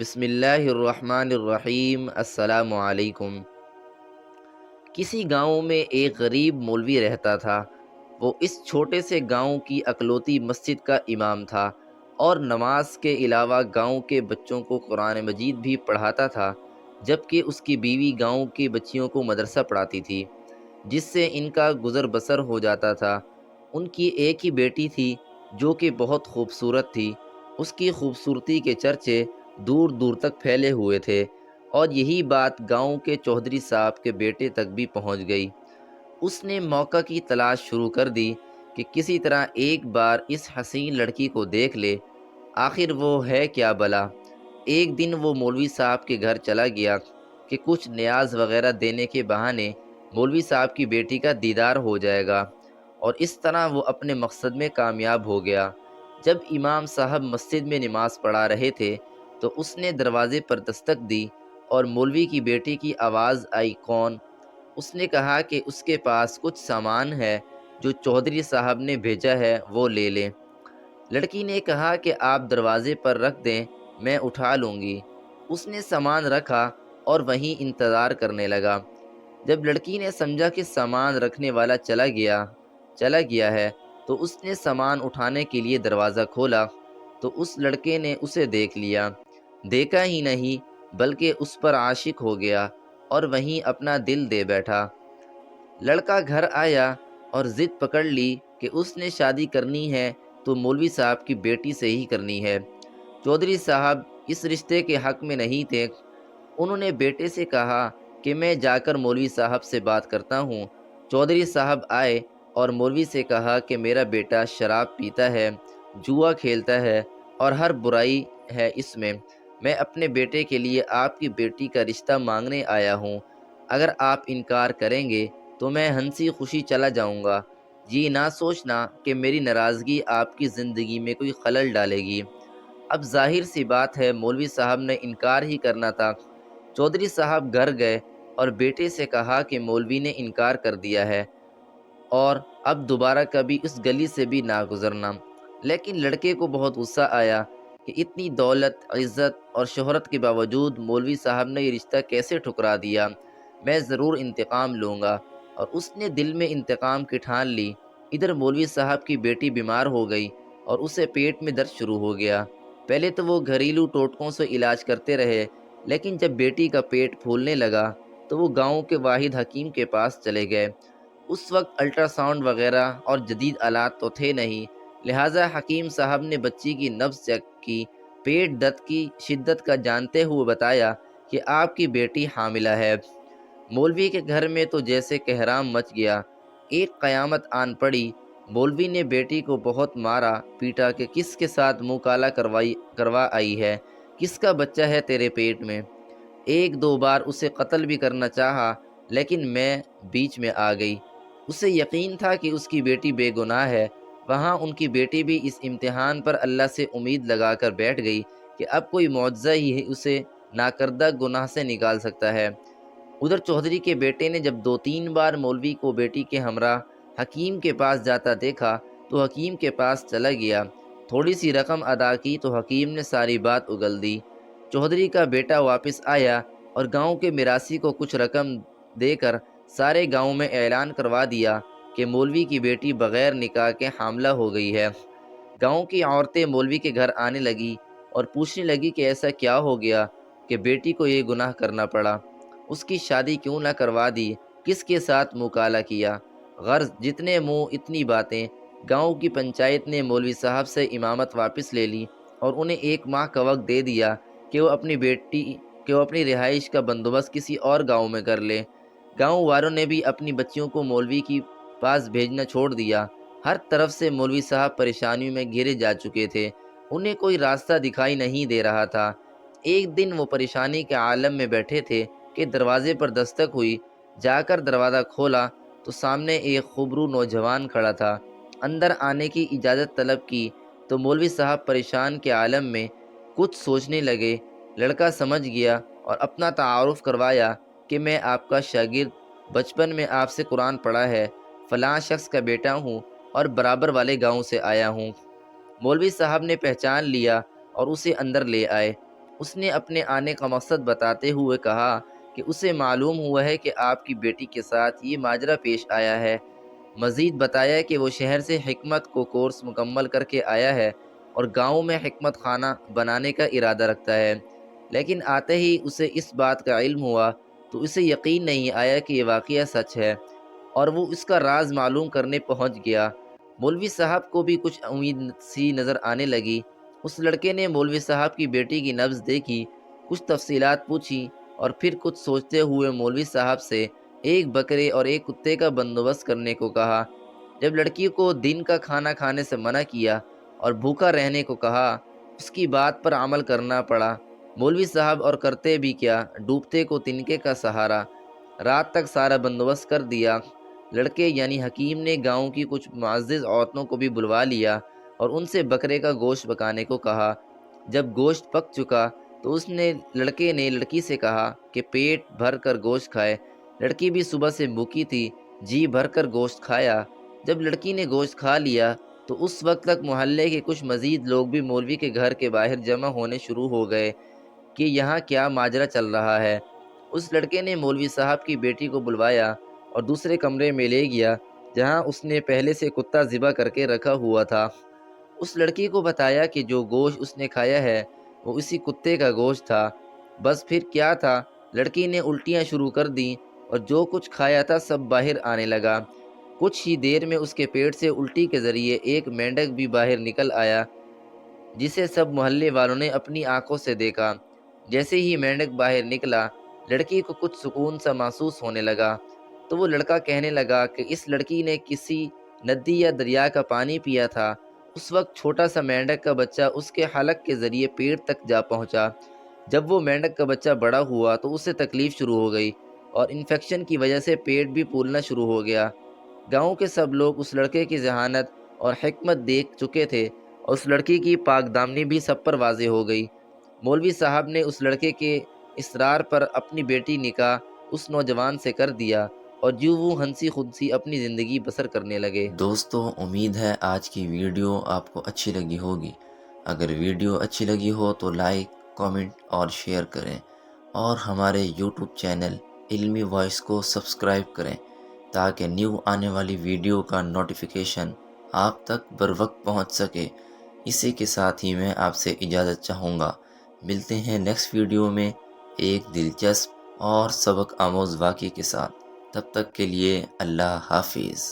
بسم اللہ الرحمن الرحیم۔ السلام علیکم۔ کسی گاؤں میں ایک غریب مولوی رہتا تھا۔ وہ اس چھوٹے سے گاؤں کی اکلوتی مسجد کا امام تھا اور نماز کے علاوہ گاؤں کے بچوں کو قرآن مجید بھی پڑھاتا تھا، جبکہ اس کی بیوی گاؤں کی بچیوں کو مدرسہ پڑھاتی تھی، جس سے ان کا گزر بسر ہو جاتا تھا۔ ان کی ایک ہی بیٹی تھی جو کہ بہت خوبصورت تھی۔ اس کی خوبصورتی کے چرچے دور دور تک پھیلے ہوئے تھے اور یہی بات گاؤں کے چودھری صاحب کے بیٹے تک بھی پہنچ گئی۔ اس نے موقع کی تلاش شروع کر دی کہ کسی طرح ایک بار اس حسین لڑکی کو دیکھ لے، آخر وہ ہے کیا بلا۔ ایک دن وہ مولوی صاحب کے گھر چلا گیا کہ کچھ نیاز وغیرہ دینے کے بہانے مولوی صاحب کی بیٹی کا دیدار ہو جائے گا، اور اس طرح وہ اپنے مقصد میں کامیاب ہو گیا۔ جب امام صاحب مسجد میں نماز پڑھا رہے تھے تو اس نے دروازے پر دستک دی اور مولوی کی بیٹی کی آواز آئی، کون؟ اس نے کہا کہ اس کے پاس کچھ سامان ہے جو چودھری صاحب نے بھیجا ہے، وہ لے لیں۔ لڑکی نے کہا کہ آپ دروازے پر رکھ دیں، میں اٹھا لوں گی۔ اس نے سامان رکھا اور وہیں انتظار کرنے لگا۔ جب لڑکی نے سمجھا کہ سامان رکھنے والا چلا گیا ہے تو اس نے سامان اٹھانے کے لیے دروازہ کھولا تو اس لڑکے نے اسے دیکھ لیا۔ دیکھا ہی نہیں بلکہ اس پر عاشق ہو گیا اور وہیں اپنا دل دے بیٹھا۔ لڑکا گھر آیا اور ضد پکڑ لی کہ اس نے شادی کرنی ہے تو مولوی صاحب کی بیٹی سے ہی کرنی ہے۔ چودھری صاحب اس رشتے کے حق میں نہیں تھے۔ انہوں نے بیٹے سے کہا کہ میں جا کر مولوی صاحب سے بات کرتا ہوں۔ چودھری صاحب آئے اور مولوی سے کہا کہ میرا بیٹا شراب پیتا ہے، جوا کھیلتا ہے اور ہر برائی ہے اس میں اپنے بیٹے کے لیے آپ کی بیٹی کا رشتہ مانگنے آیا ہوں۔ اگر آپ انکار کریں گے تو میں ہنسی خوشی چلا جاؤں گا۔ یہ نہ سوچنا کہ میری ناراضگی آپ کی زندگی میں کوئی خلل ڈالے گی۔ اب ظاہر سی بات ہے مولوی صاحب نے انکار ہی کرنا تھا۔ چودھری صاحب گھر گئے اور بیٹے سے کہا کہ مولوی نے انکار کر دیا ہے اور اب دوبارہ کبھی اس گلی سے بھی نہ گزرنا۔ لیکن لڑکے کو بہت غصہ آیا کہ اتنی دولت، عزت اور شہرت کے باوجود مولوی صاحب نے یہ رشتہ کیسے ٹھکرا دیا۔ میں ضرور انتقام لوں گا، اور اس نے دل میں انتقام کی ٹھان لی۔ ادھر مولوی صاحب کی بیٹی بیمار ہو گئی اور اسے پیٹ میں درد شروع ہو گیا۔ پہلے تو وہ گھریلو ٹوٹکوں سے علاج کرتے رہے، لیکن جب بیٹی کا پیٹ پھولنے لگا تو وہ گاؤں کے واحد حکیم کے پاس چلے گئے۔ اس وقت الٹرا ساؤنڈ وغیرہ اور جدید آلات تو تھے نہیں، لہٰذا حکیم صاحب نے بچی کی نبض چیک کی، پیٹ درد کی شدت کا جانتے ہوئے بتایا کہ آپ کی بیٹی حاملہ ہے۔ مولوی کے گھر میں تو جیسے کہرام مچ گیا، ایک قیامت آن پڑی۔ مولوی نے بیٹی کو بہت مارا پیٹا کہ کس کے ساتھ منہ کالا کروا آئی ہے، کس کا بچہ ہے تیرے پیٹ میں۔ ایک دو بار اسے قتل بھی کرنا چاہا لیکن میں بیچ میں آ گئی۔ اسے یقین تھا کہ اس کی بیٹی بے گناہ ہے۔ وہاں ان کی بیٹی بھی اس امتحان پر اللہ سے امید لگا کر بیٹھ گئی کہ اب کوئی معجزہ ہی اسے ناکردہ گناہ سے نکال سکتا ہے۔ ادھر چودھری کے بیٹے نے جب دو تین بار مولوی کو بیٹی کے ہمراہ حکیم کے پاس جاتا دیکھا تو حکیم کے پاس چلا گیا۔ تھوڑی سی رقم ادا کی تو حکیم نے ساری بات اگل دی۔ چودھری کا بیٹا واپس آیا اور گاؤں کے میراثی کو کچھ رقم دے کر سارے گاؤں میں اعلان کروا دیا کہ مولوی کی بیٹی بغیر نکاح کے حاملہ ہو گئی ہے۔ گاؤں کی عورتیں مولوی کے گھر آنے لگی اور پوچھنے لگی کہ ایسا کیا ہو گیا کہ بیٹی کو یہ گناہ کرنا پڑا، اس کی شادی کیوں نہ کروا دی، کس کے ساتھ مکالہ کیا۔ غرض جتنے منہ اتنی باتیں۔ گاؤں کی پنچایت نے مولوی صاحب سے امامت واپس لے لی اور انہیں 1 ماہ کا وقت دے دیا کہ وہ اپنی رہائش کا بندوبست کسی اور گاؤں میں کر لے۔ گاؤں والوں نے بھی اپنی بچیوں کو مولوی کے پاس بھیجنا چھوڑ دیا۔ ہر طرف سے مولوی صاحب پریشانیوں میں گھرے جا چکے تھے، انہیں کوئی راستہ دکھائی نہیں دے رہا تھا۔ ایک دن وہ پریشانی کے عالم میں بیٹھے تھے کہ دروازے پر دستک ہوئی۔ جا کر دروازہ کھولا تو سامنے ایک خوبرو نوجوان کھڑا تھا۔ اندر آنے کی اجازت طلب کی تو مولوی صاحب پریشان کے عالم میں کچھ سوچنے لگے۔ لڑکا سمجھ گیا اور اپنا تعارف کروایا کہ میں آپ کا شاگرد، بچپن میں آپ سے قرآن پڑھا ہے، فلاں شخص کا بیٹا ہوں اور برابر والے گاؤں سے آیا ہوں۔ مولوی صاحب نے پہچان لیا اور اسے اندر لے آئے۔ اس نے اپنے آنے کا مقصد بتاتے ہوئے کہا کہ اسے معلوم ہوا ہے کہ آپ کی بیٹی کے ساتھ یہ ماجرا پیش آیا ہے۔ مزید بتایا کہ وہ شہر سے حکمت کو کورس مکمل کر کے آیا ہے اور گاؤں میں حکمت خانہ بنانے کا ارادہ رکھتا ہے، لیکن آتے ہی اسے اس بات کا علم ہوا تو اسے یقین نہیں آیا کہ یہ واقعہ سچ ہے، اور وہ اس کا راز معلوم کرنے پہنچ گیا۔ مولوی صاحب کو بھی کچھ امید سی نظر آنے لگی۔ اس لڑکے نے مولوی صاحب کی بیٹی کی نبض دیکھی، کچھ تفصیلات پوچھی اور پھر کچھ سوچتے ہوئے مولوی صاحب سے ایک بکرے اور ایک کتے کا بندوبست کرنے کو کہا۔ جب لڑکی کو دن کا کھانا کھانے سے منع کیا اور بھوکا رہنے کو کہا، اس کی بات پر عمل کرنا پڑا۔ مولوی صاحب اور کرتے بھی کیا، ڈوبتے کو تنکے کا سہارا۔ رات تک سارا بندوبست کر دیا۔ لڑکے یعنی حکیم نے گاؤں کی کچھ معزز عورتوں کو بھی بلوا لیا اور ان سے بکرے کا گوشت پکانے کو کہا۔ جب گوشت پک چکا تو لڑکے نے لڑکی سے کہا کہ پیٹ بھر کر گوشت کھائے۔ لڑکی بھی صبح سے بھوکی تھی، جی بھر کر گوشت کھایا۔ جب لڑکی نے گوشت کھا لیا تو اس وقت تک محلے کے کچھ مزید لوگ بھی مولوی کے گھر کے باہر جمع ہونے شروع ہو گئے کہ یہاں کیا ماجرا چل رہا ہے۔ اس لڑکے نے مولوی صاحب کی بیٹی کو بلوایا اور دوسرے کمرے میں لے گیا جہاں اس نے پہلے سے کتا ذبح کر کے رکھا ہوا تھا۔ اس لڑکی کو بتایا کہ جو گوشت اس نے کھایا ہے وہ اسی کتے کا گوشت تھا۔ بس پھر کیا تھا، لڑکی نے الٹیاں شروع کر دیں اور جو کچھ کھایا تھا سب باہر آنے لگا۔ کچھ ہی دیر میں اس کے پیٹ سے الٹی کے ذریعے ایک مینڈک بھی باہر نکل آیا، جسے سب محلے والوں نے اپنی آنکھوں سے دیکھا۔ جیسے ہی مینڈک باہر نکلا، لڑکی کو کچھ سکون سا محسوس ہونے لگا، تو وہ لڑکا کہنے لگا کہ اس لڑکی نے کسی ندی یا دریا کا پانی پیا تھا۔ اس وقت چھوٹا سا مینڈک کا بچہ اس کے حلق کے ذریعے پیٹ تک جا پہنچا۔ جب وہ مینڈک کا بچہ بڑا ہوا تو اسے تکلیف شروع ہو گئی اور انفیکشن کی وجہ سے پیٹ بھی پھولنا شروع ہو گیا۔ گاؤں کے سب لوگ اس لڑکے کی ذہانت اور حکمت دیکھ چکے تھے اور اس لڑکی کی پاک دامنی بھی سب پر واضح ہو گئی۔ مولوی صاحب نے اس لڑکے کے اصرار پر اپنی بیٹی نکاح اس نوجوان سے کر دیا اور جو وہ ہنسی خنسی اپنی زندگی بسر کرنے لگے۔ دوستو، امید ہے آج کی ویڈیو آپ کو اچھی لگی ہوگی۔ اگر ویڈیو اچھی لگی ہو تو لائک، کامنٹ اور شیئر کریں، اور ہمارے یوٹیوب چینل علمی وائس کو سبسکرائب کریں تاکہ نیو آنے والی ویڈیو کا نوٹیفیکیشن آپ تک بر وقت پہنچ سکے۔ اسی کے ساتھ ہی میں آپ سے اجازت چاہوں گا۔ ملتے ہیں نیکسٹ ویڈیو میں ایک دلچسپ اور سبق آموز واقعے کے ساتھ۔ تب تک کے لیے اللہ حافظ۔